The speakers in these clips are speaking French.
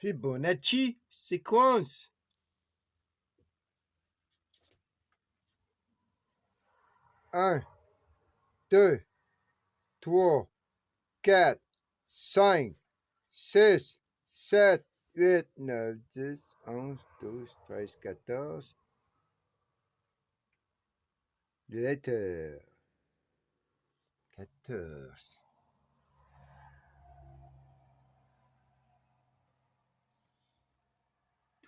Fibonacci sequence. 1, 2, 3, 4, 5, 6, 7, 8, 9, 10, 11, 12, 13, 14. Lettre 14.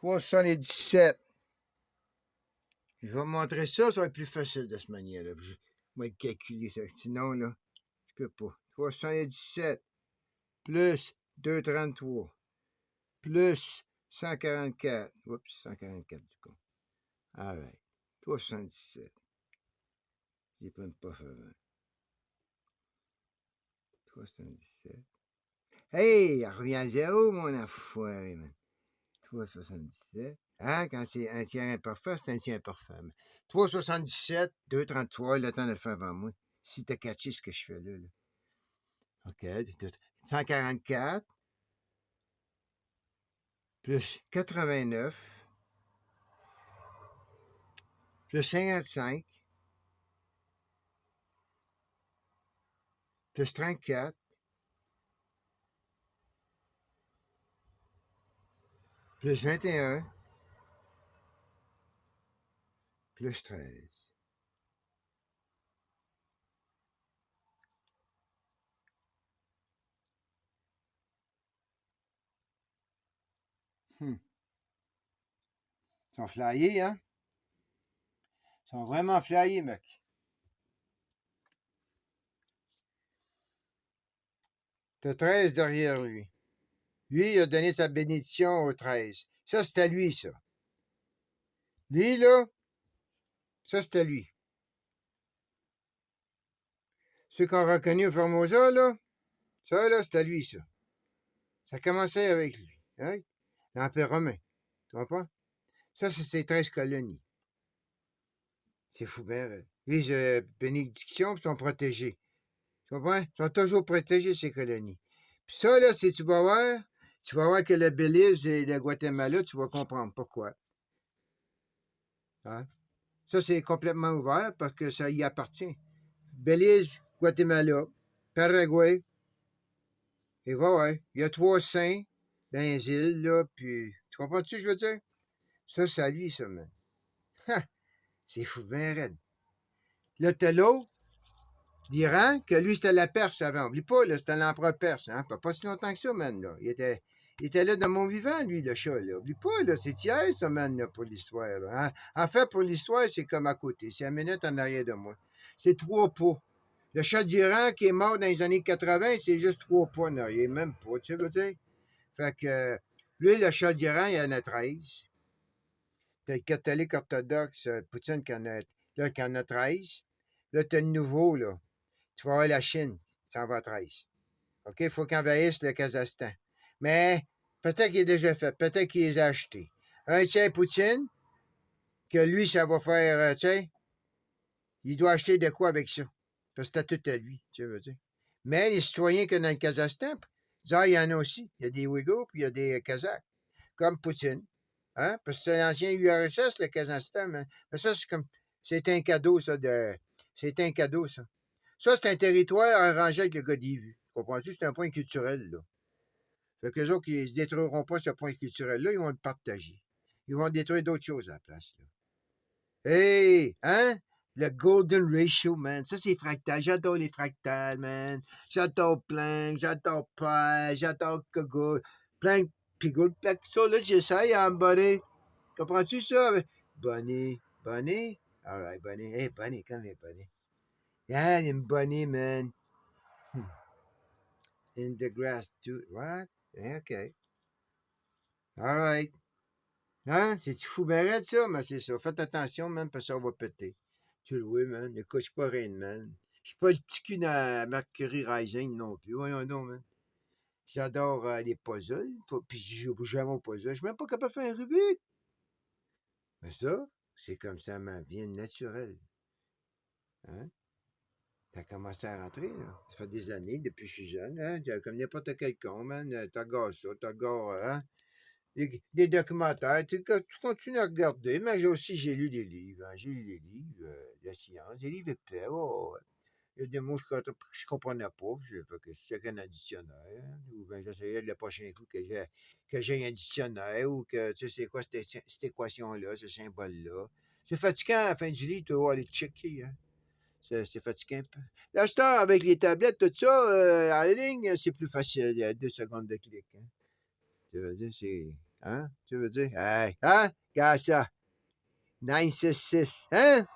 $317. Je vais montrer ça, ça va être plus facile de cette manière-là. Je vais le calculer ça. Sinon, là, je peux pas. 317 plus 233 plus 144. Oups, 144 du coup. Alright. 317. J'ai pas pas fait. 317. Hey, il revient à zéro, mon enfoiré, man. 377. Hein, quand c'est un tiers imparfait, c'est un tiers imparfait. 377, 233, le temps de le faire avant moi. Si t'as catché ce que je fais là. OK. 144 plus 89 plus 55 plus 34 plus 21 plus 13. Ils sont flyés, hein? Ils sont vraiment flyés, mec. T'as 13 derrière lui. Lui, il a donné sa bénédiction au 13. Ça, c'était lui, ça. Lui, là, ça, c'était lui. Ceux qu'on a reconnus au Formosa, là, ça, là, c'était lui, ça. Ça commençait avec lui. Hein? L'Empire romain. Tu comprends? Ça, c'est ses 13 colonies. C'est fou, ben. Les bénédictions sont protégées. Tu comprends? Ils sont toujours protégés, ces colonies. Puis ça, là, si tu vas voir que le Belize et le Guatemala, tu vas comprendre pourquoi. Hein? Ça, c'est complètement ouvert parce que ça y appartient. Belize, Guatemala, Paraguay. Et voilà, il y a 3 saints dans les îles, là, puis... Tu comprends-tu ce que je veux dire? Ça, c'est à lui, ça, man. C'est fou, ben raide. Là, t'as l'autre d'Iran, que lui, c'était la Perse avant. Oublie pas, là, c'était l'empereur perse, hein? Pas si longtemps que ça, man, là. Il était là de mon vivant, lui, le chat, là. Oublie pas, là, c'est hier, ça, man, là, pour l'histoire, là. Hein? En fait, pour l'histoire, c'est comme à côté. C'est 1 minute en arrière de moi. C'est 3 pas. Le chat d'Iran qui est mort dans les années 80, c'est juste 3 pas en arrière, même pas, tu sais, veux dire? Fait que, lui, le chat d'Iran, il en a 13. T'as le catholique orthodoxe, Poutine, qui en a 13. Là, t'as le nouveau, là. Tu vas voir la Chine, ça en va 13. OK? Il faut qu'il envahisse le Kazakhstan. Mais peut-être qu'il est déjà fait, peut-être qu'il les a achetés. Un tiers Poutine, que lui, ça va faire, tu sais, il doit acheter de quoi avec ça? Parce que c'est tout à lui, tu veux dire. Mais les citoyens que dans le Kazakhstan, il y en a aussi. Il y a des Ouïghours, puis il y a des Kazakhs, comme Poutine. Hein? Parce que c'est l'ancien URSS, le Kazakhstan. Mais ça, c'est comme. C'est un cadeau, ça. C'est un cadeau, ça. Ça, c'est un territoire arrangé avec le gars d'Ivu. Comprends-tu? C'est un point culturel, là. Fait qu'eux autres, ils ne détruiront pas ce point culturel-là, ils vont le partager. Ils vont détruire d'autres choses à la place, là. Hey! Hein? Le Golden Ratio, man. Ça, c'est fractal. J'adore les fractales, man. J'adore Planck, j'adore Pi, j'adore Kaggle. Planck, Piggle, Planck. Ça, là, j'essaye, hein, buddy. Comprends-tu ça? Bunny. Bunny? Alright, Bunny. Hey, Bunny, come here, Bunny. Yeah, une Bunny, man. In the grass, too. What? OK. Alright. Hein? C'est-tu fou ben raide, ça? Mais c'est ça. Faites attention, man, parce que ça va péter. Tu le vois, man. Ne couche pas rien, man. Je suis pas le petit cul dans Mercury Rising non plus. Voyons donc, man. J'adore les puzzles. Puis je joue jamais au puzzle. Je suis même pas capable de faire un Rubik. Mais ça, c'est comme ça ma vie naturelle. Hein? T'as commencé à rentrer, là. Ça fait des années, depuis que je suis jeune, hein? Comme n'importe quel con, man. T'as gars ça, t'as gars, hein? des documentaires, tu continues à regarder, mais j'ai lu des livres, hein, j'ai lu des livres de science, des livres épais, ouais. Il y a des mots que je comprenais pas, fait que je checkais un dictionnaire, ou bien j'essayais le prochain coup que j'ai un dictionnaire, ou que, tu sais, c'est quoi cette équation-là, ce symbole-là. C'est fatigant à la fin du lit, tu vas aller checker, hein. C'est fatigant un peu. Là, je avec les tablettes, tout ça, en ligne, c'est plus facile, il y a 2 secondes de clic, hein. Tu veux dire, c'est. Hein? Tu veux dire? Hey, hein? Regarde ça. 966. Hein?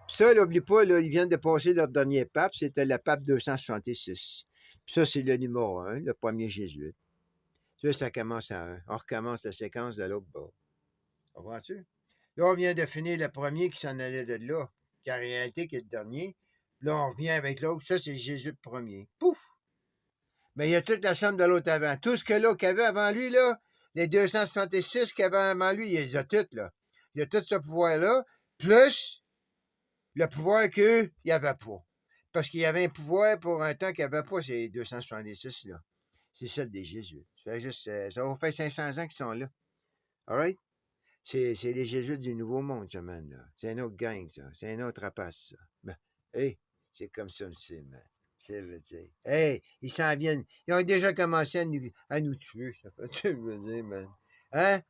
Puis ça, là, oublie pas, là, ils viennent de passer leur dernier pape. C'était le pape 266. Puis ça, c'est le numéro 1, le premier jésuite. Tu vois, ça commence à 1. On recommence la séquence de l'autre bord. Comprends-tu? Là, on vient de finir le premier qui s'en allait de là, qui en réalité qui est le dernier. Là, on revient avec l'autre. Ça, c'est Jésus premier. Pouf! Mais il y a toute la somme de l'autre avant. Tout ce que l'autre qu'il avait avant lui, là, les 266 qu'il avait avant lui, il les a toutes, là. Il a tout ce pouvoir-là, plus le pouvoir qu'eux, il n'y avait pas. Parce qu'il y avait un pouvoir pour un temps qu'il n'y avait pas, ces 266-là. C'est celle des Jésuites. Ça va faire 500 ans qu'ils sont là. All right? C'est les Jésuites du Nouveau Monde, ce man-là. C'est un autre gang, ça. C'est un autre rapace, ça. Ben, hey, c'est comme ça, c'est, man. C'est veut dire. Hey, ils s'en viennent. Ils ont déjà commencé à nous tuer. Ça fait, tu veux dire, man. Hein?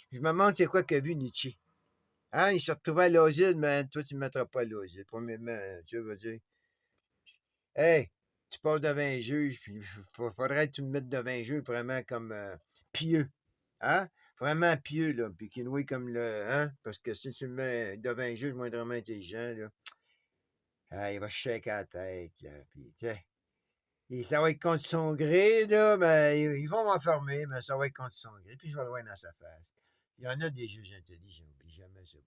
Je me demande c'est quoi qu'a vu Nietzsche. Hein? Il s'est retrouvé à l'asile, man. Toi, tu ne me mettras pas à l'asile. Premièrement, tu veux dire. Hey, tu passes devant un juge, puis il faudrait que tu me mettes devant un juge vraiment comme pieux. Hein? Vraiment pieux, là. Puis qui nouille comme le. Hein? Parce que si tu me mets devant un juge moindrement intelligent, là, il va shaker la tête, là. Puis, tu sais. Et ça va être contre son gré, là, mais ils vont m'enfermer, mais ça va être contre son gré. Puis je vais le voir dans sa face. Il y en a des juges intelligents, oublie jamais ça.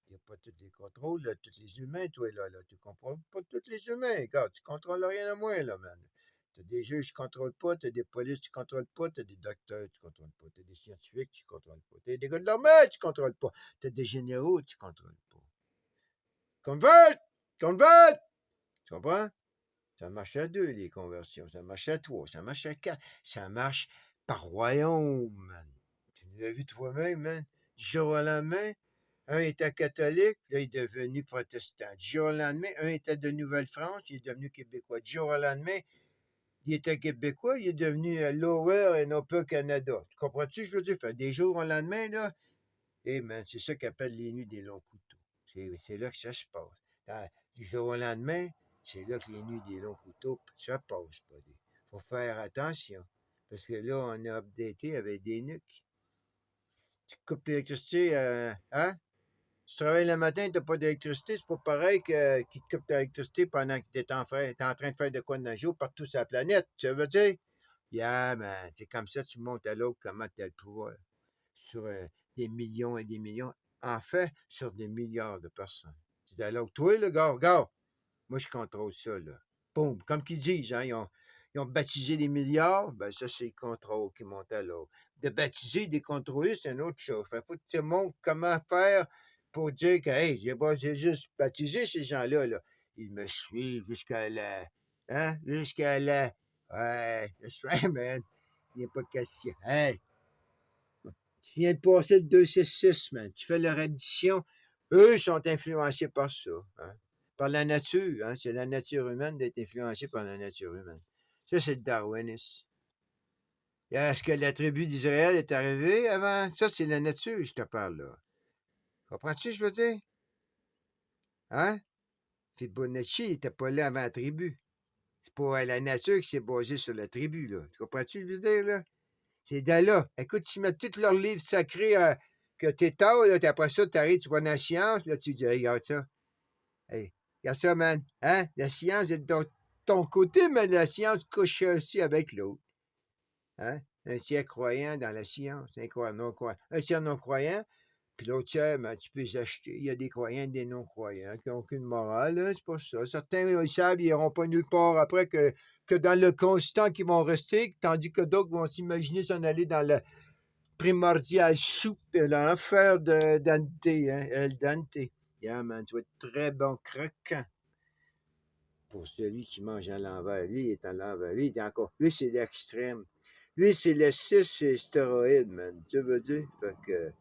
Il n'y a pas tous les contrôles, là, tous les humains, toi, là. Tu ne contrôles pas tous les humains. Regarde, tu ne contrôles rien de moins, là, man. Tu as des juges qui ne contrôlent pas, tu as des polices qui ne contrôlent pas, tu as des docteurs qui ne contrôlent pas, tu as des scientifiques qui ne contrôlent pas, tu as des gars de l'armée qui ne contrôlent pas, tu as des généraux qui ne contrôlent pas. Convert! Convert! Tu comprends? Ça marche à 2, les conversions. Ça marche à 3, ça marche à 4. Ça marche par royaume, man. Tu l'as vu toi-même, man. Du jour au lendemain, un était catholique, là, il est devenu protestant. Du jour au lendemain, un était de Nouvelle-France, il est devenu québécois. Du jour au lendemain, il était québécois, il est devenu Lower et non pas Canada. Tu comprends-tu, je veux dire? Fait des jours au lendemain, là, man, c'est ça qu'appelle les nuits des longs couteaux. C'est là que ça se passe. Du jour au lendemain, c'est là que les nuits des longs couteaux, ça passe pas. Faut faire attention. Parce que là, on a updaté avec des nuques. Tu coupes l'électricité, hein? Tu travailles le matin, tu n'as pas d'électricité, c'est pas pareil qu'ils te coupent l'électricité pendant que tu es en train de faire de quoi de jour partout sur la planète. Tu veux dire? Yeah, man, c'est comme ça, tu montes à l'autre comment tu as le pouvoir sur des millions et des millions, en fait, sur des milliards de personnes. C'est alors, toi, le gars, moi, je contrôle ça, là. Boum, comme qu'ils disent, hein, ils ont baptisé les milliards, ben ça, c'est le contrôle qui monte à l'autre. De baptiser, de contrôler, c'est une autre chose. Il faut que tu te montres comment faire pour dire que, hey, j'ai juste baptisé ces gens-là, là. Ils me suivent jusqu'à la... Hein? Jusqu'à la... Ouais, je suis, man. Il n'y a pas de question. Hey, tu viens de passer le 266, man. Tu fais leur addition. Eux sont influencés par ça. Hein? Par la nature. Hein? C'est la nature humaine d'être influencée par la nature humaine. Ça, c'est le darwinisme. Est-ce que la tribu d'Israël est arrivée avant? Ça, c'est la nature, je te parle, là. Comprends-tu, je veux dire? Hein? Fibonacci n'était pas là avant la tribu. C'est pas la nature qui s'est basée sur la tribu, là. Tu comprends-tu, je veux dire, là? C'est de là. Écoute, tu mets tous leurs livres sacrés que t'es tard, là, après ça, tu arrives, tu vois dans la science, là, tu dis, hey, regarde ça. Hey, regarde ça, man. Hein? La science est de ton côté, mais la science couche aussi avec l'autre. Hein? Un tiers croyant dans la science, un non-croyant. Un tiers non-croyant, puis l'autre tiers, ben, tu peux les acheter. Il y a des croyants et des non-croyants qui n'ont aucune morale, hein, c'est pas ça. Certains, ils savent, ils n'iront pas nulle part après que dans le constant qu'ils vont rester, tandis que d'autres vont s'imaginer s'en aller dans le primordial soupe de l'enfer de Dante, hein, El Dante. Yeah, man, tu vas être très bon croquant pour celui qui mange à l'envers. Lui, il est à l'envers. Lui, il est encore. Lui, c'est l'extrême. Lui, c'est le 6, c'est stéroïde, man. Tu veux dire? Fait que.